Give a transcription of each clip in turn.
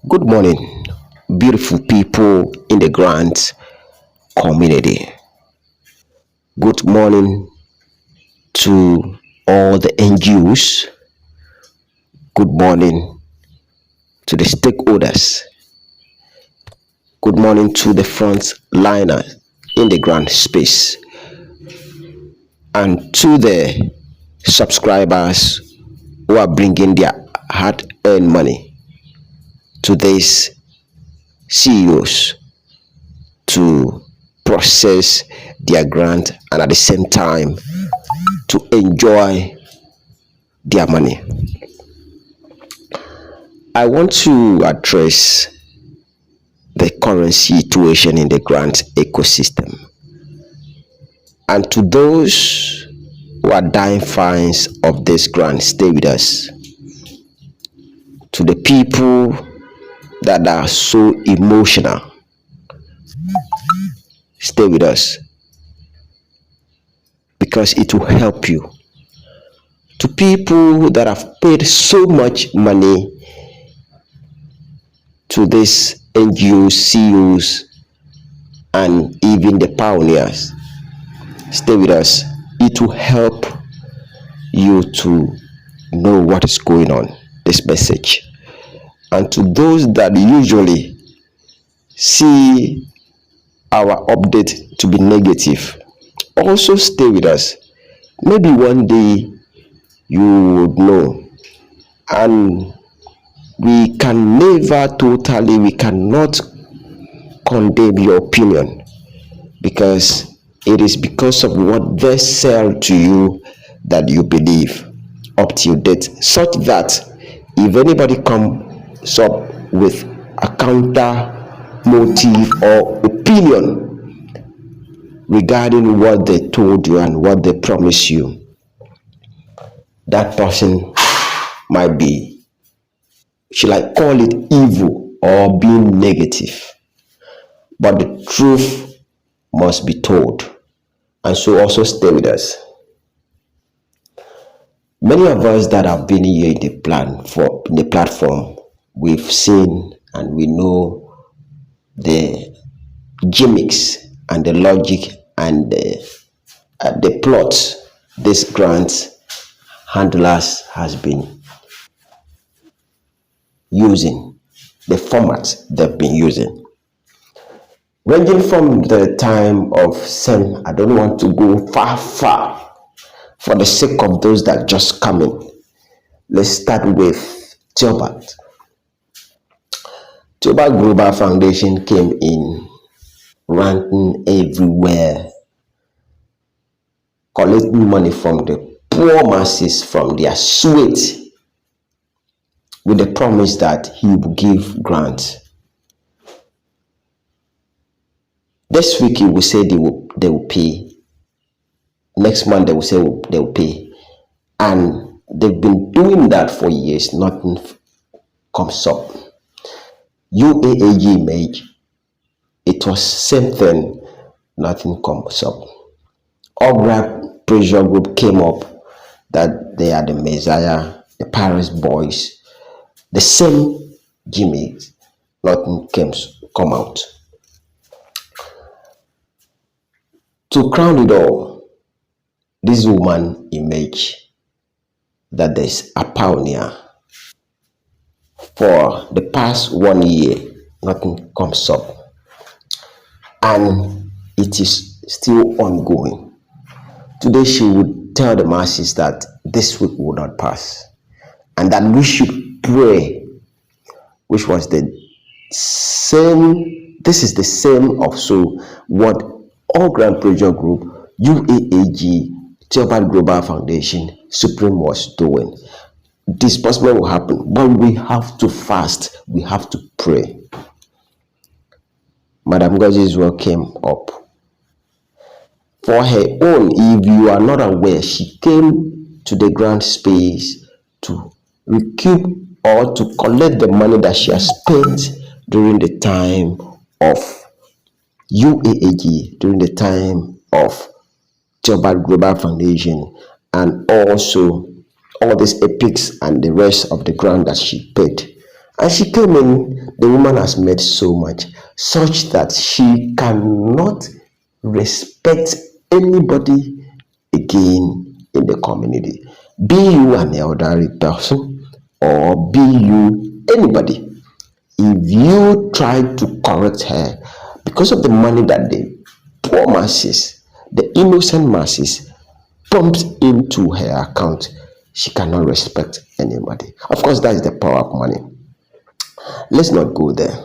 Good morning, beautiful people in the grant community. Good morning to all the NGOs. Good morning to the stakeholders. Good morning to the front liner in the grant space and to the subscribers who are bringing their hard-earned money to these CEOs to process their grant and at the same time to enjoy their money. I want to address the current situation in the grant ecosystem. And to those who are dying fans of this grant, stay with us. To the people that are so emotional, stay with us because it will help you. To people that have paid so much money to these NGOs, CEOs, and even the pioneers, stay with us. It will help you to know what is going on, this message. And to those that usually see our update to be negative, also stay with us. Maybe one day you would know. And we cannot condemn your opinion, because it is because of what they sell to you that you believe up till date, such that if anybody comes up with a counter motive or opinion regarding what they told you and what they promised you, that person might be, should I call it, evil or being negative. But the truth must be told. And so also stay with us. Many of us that have been here in the platform, we've seen and we know the gimmicks and the logic and the plot this grant handlers has been using, the format they've been using. Ranging from the time of SEM, I don't want to go far for the sake of those that just come in. Let's start with Theobarth. Theobarth Global Foundation came in ranting everywhere, collecting money from the poor masses, from their sweat, with the promise that he will give grants. This week he will say they will pay. Next month they will say they will pay. And they've been doing that for years. Nothing comes up. Uaag image, it was same thing. Nothing comes up. Uaag pressure group came up that they are the Messiah, the Paris boys. The same gimmicks. Nothing come out. To crown it all, this woman emerged that there's a pioneer. For the past 1 year, nothing comes up. And it is still ongoing. Today she would tell the masses that this week will not pass. And that we should pray, which was the same, this is the same also what all Grand Pressure Group, Uaag, Theobarth Global Foundation, Supreme was doing. Disbursement will happen, but we have to fast, we have to pray. Madam Ngozi Israel came up. For her own, if you are not aware, she came to the grant space to recoup or to collect the money that she has spent during the time of Uaag, during the time of Theobarth Global Foundation, and also all these epics and the rest of the grant that she paid. And she came in, the woman has made so much, such that she cannot respect anybody again in the community. Be you an elderly person or be you anybody. If you try to correct her because of the money that the poor masses, the innocent masses, pumped into her account, she cannot respect anybody. Of course, that is the power of money. Let's not go there.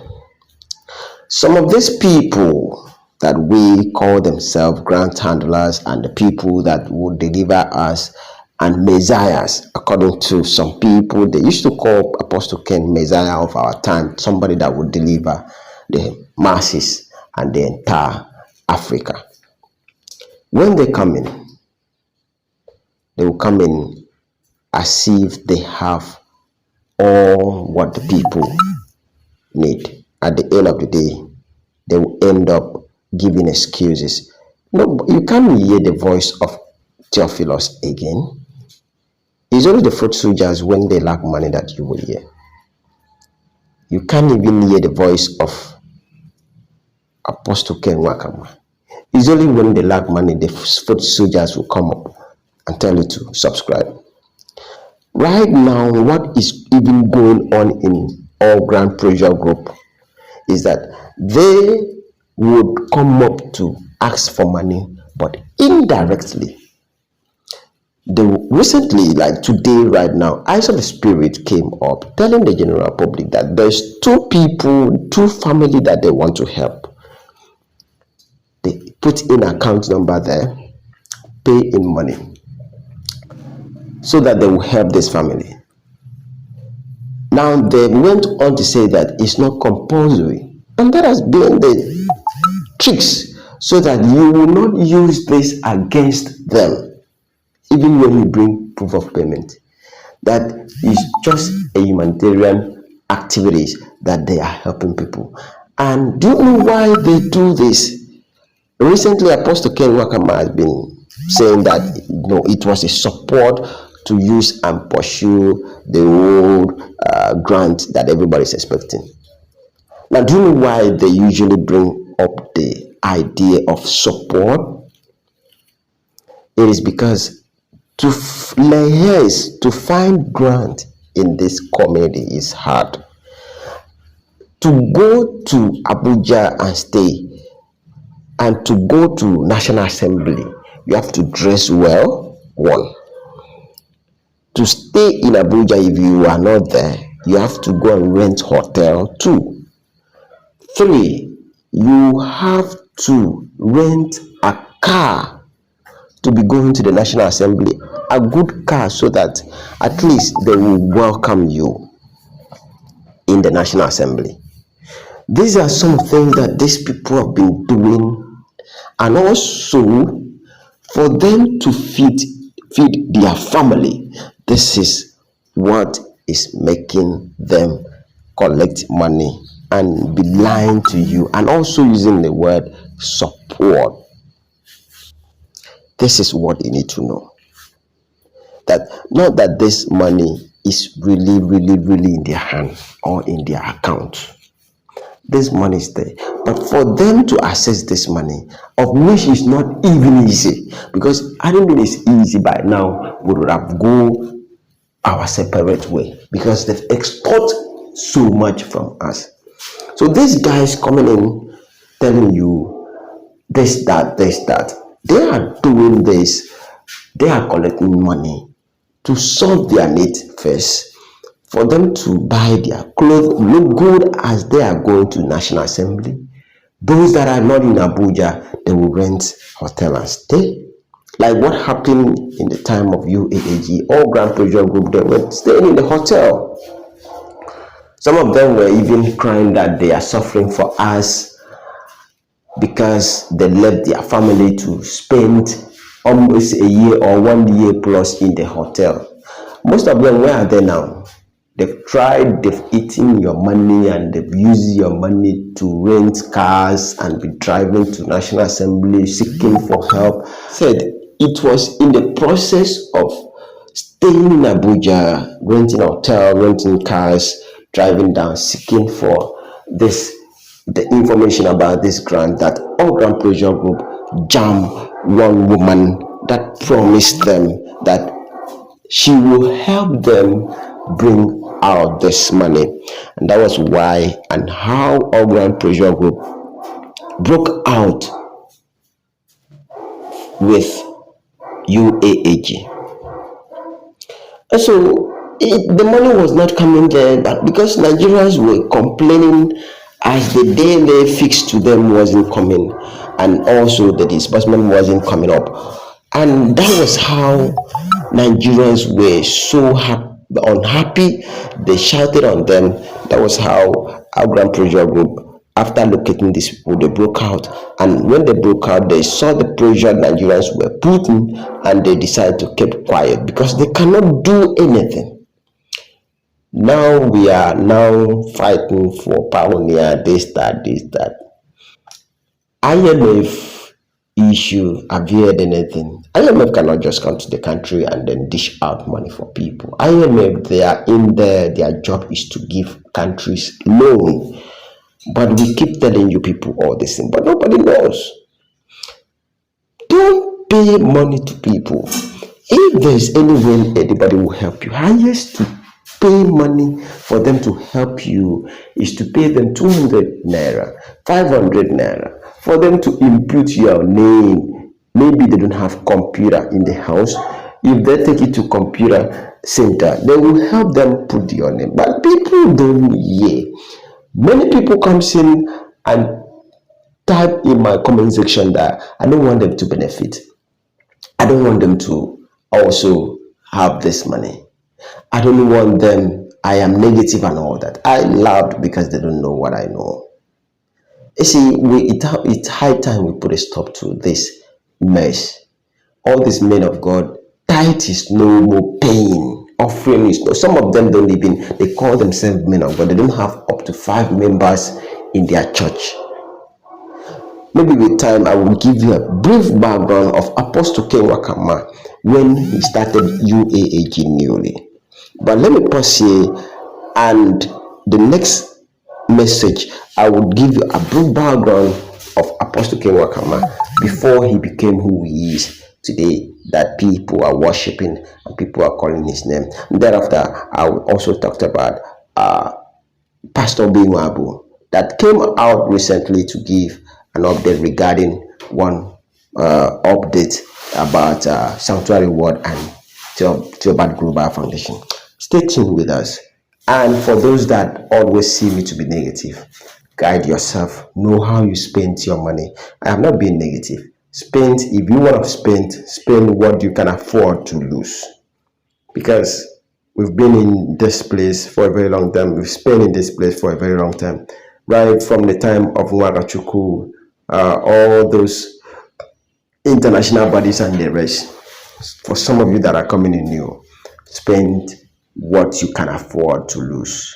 Some of these people that we call themselves grant handlers and the people that would deliver us and messiahs, according to some people, they used to call Apostle Ken Messiah of our time, somebody that would deliver the masses and the entire Africa. When they come in, they will come in as if they have all what the people need. At the end of the day, they will end up giving excuses. No, you can't hear the voice of Theophilus again. It's only the fruit soldiers when they lack money that you will hear. You can't even hear the voice of Apostle Ken Wakama. It's only when they lack money the foot soldiers will come up and tell you to subscribe. Right now, what is even going on in all Grand Pressure Group is that they would come up to ask for money, but indirectly. Recently, like today, right now, Eyes of the Spirit came up telling the general public that there's two people, two family that they want to help. They put in account number there, pay in money, so that they will help this family. Now they went on to say that it's not compulsory, and that has been the tricks so that you will not use this against them, even when you bring proof of payment. That is just a humanitarian activities that they are helping people. And do you know why they do this? Recently, Apostle Ken Wakama has been saying that it was a support to use and pursue the old grant that everybody is expecting. Now, do you know why they usually bring up the idea of support? It is because to find grant in this community is hard. To go to Abuja and stay, and to go to National Assembly, you have to dress well. One, to stay in Abuja, if you are not there, you have to go and rent hotel. 2, 3, you have to rent a car to be going to the National Assembly, a good car, so that at least they will welcome you in the National Assembly. These are some things that these people have been doing, and also for them to feed their family. This is what is making them collect money and be lying to you, and also using the word support. This is what you need to know. That not that this money is really in their hand or in their account. This money is there, but for them to access this money, of which is not even easy, because I don't mean it's easy by now, we would have go our separate way, because they've extort so much from us. So these guys coming in telling you this, that, they are doing this, they are collecting money to solve their needs first, for them to buy their clothes, look good as they are going to National Assembly. Those that are not in Abuja, they will rent hotel and stay. Like what happened in the time of Uaag, all Grand Pressure Group, they were staying in the hotel. Some of them were even crying that they are suffering for us because they left their family to spend almost a year or 1 year plus in the hotel. Most of them, where are they now? They've tried, they've eaten your money, and they've used your money to rent cars and be driving to National Assembly seeking for help. Said it was in the process of staying in Abuja, renting a hotel, renting cars, driving down seeking for the information about this grant, that all Grand Pressure Group jam one woman that promised them that she will help them bring out this money. And that was why and how our Grand Pressure Group broke out with Uaag. And so the money was not coming there, but because Nigerians were complaining as the day they fixed to them wasn't coming, and also the disbursement wasn't coming up. And that was how Nigerians were so unhappy. They shouted on them. That was how our Grand Pressure Group, after locating these people, they broke out. And when they broke out, they saw the pressure Nigerians were putting, and they decided to keep quiet because they cannot do anything. Now we are now fighting for pioneer, this, that. IMF issue, have you heard anything? IMF cannot just come to the country and then dish out money for people. IMF, they are in there, their job is to give countries loan. But we keep telling you people all this thing, but nobody knows. Don't pay money to people. If there's any way anybody will help you, highest to pay money for them to help you is to pay them 200 naira, 500 naira, for them to input your name. Maybe they don't have computer in the house. If they take it to computer center, they will help them put your name. But people don't hear. Many people comes in and type in my comment section that I don't want them to benefit. I don't want them to also have this money. I don't want them. I am negative and all that. I laughed because they don't know what I know. You see, it's high time we put a stop to this mess. All these men of God, tithe is no more paying. Offering is no. Some of them don't even. They call themselves men of God. They don't have up to 5 members in their church. Maybe with time I will give you a brief background of Apostle Ken Wakama when he started Uaag newly. But let me pause here, and the next message I will give you a brief background of Apostle Ken Wakama before he became who he is today, that people are worshiping and people are calling his name. And thereafter, I will also talk about Pastor Binwabu that came out recently to give an update regarding one update about Sanctuary Word and Theobarth Global Foundation. Stay tuned with us. And for those that always see me to be negative, guide yourself. Know how you spend your money. I have not been negative. Spend, if you want to spend what you can afford to lose. Because we've been in this place for a very long time. We've spent in this place for a very long time. Right from the time of Uaag, all those international bodies and the rest. For some of you that are coming in new, spend what you can afford to lose.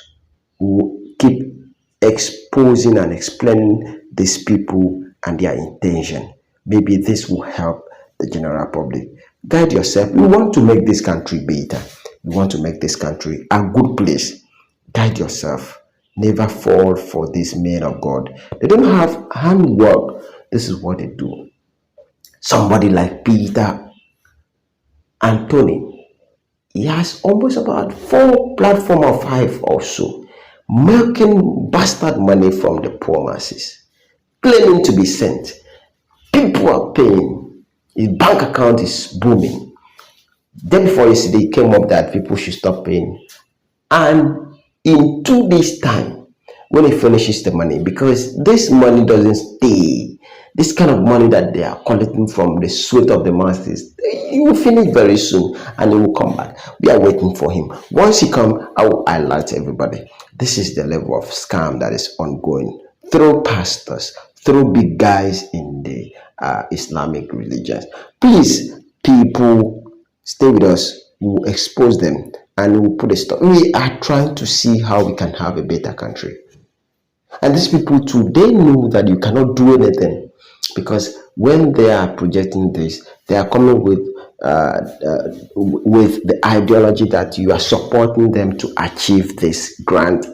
Keep exposing and explaining these people and their intention. Maybe this will help the general public. Guide yourself. You want to make this country better. You want to make this country a good place. Guide yourself. Never fall for these men of God. They don't have handwork. This is what they do. Somebody like Peter Anthony, he has almost about 4 platforms or 5 or so, milking bastard money from the poor masses, claiming to be sent. People are paying. His bank account is booming. Then before yesterday, it came up that people should stop paying. And in 2 days' time, when he finishes the money, because this money doesn't stay, this kind of money that they are collecting from the sweat of the masses, he will finish very soon and he will come back. We are waiting for him. Once he comes, I will highlight everybody. This is the level of scam that is ongoing through pastors, through big guys in the Islamic religions. Please, people, stay with us. We will expose them and we will put a stop. We are trying to see how we can have a better country. And these people too, they know that you cannot do anything, because when they are projecting this, they are coming with the ideology that you are supporting them to achieve this grand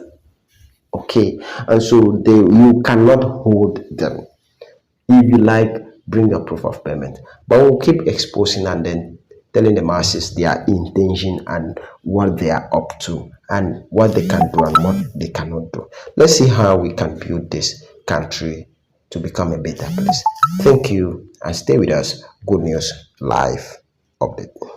Okay, and so you cannot hold them. If you like, bring a proof of payment. But we'll keep exposing and then telling the masses their intention and what they are up to and what they can do and what they cannot do. Let's see how we can build this country to become a better place. Thank you and stay with us. Good News Live update.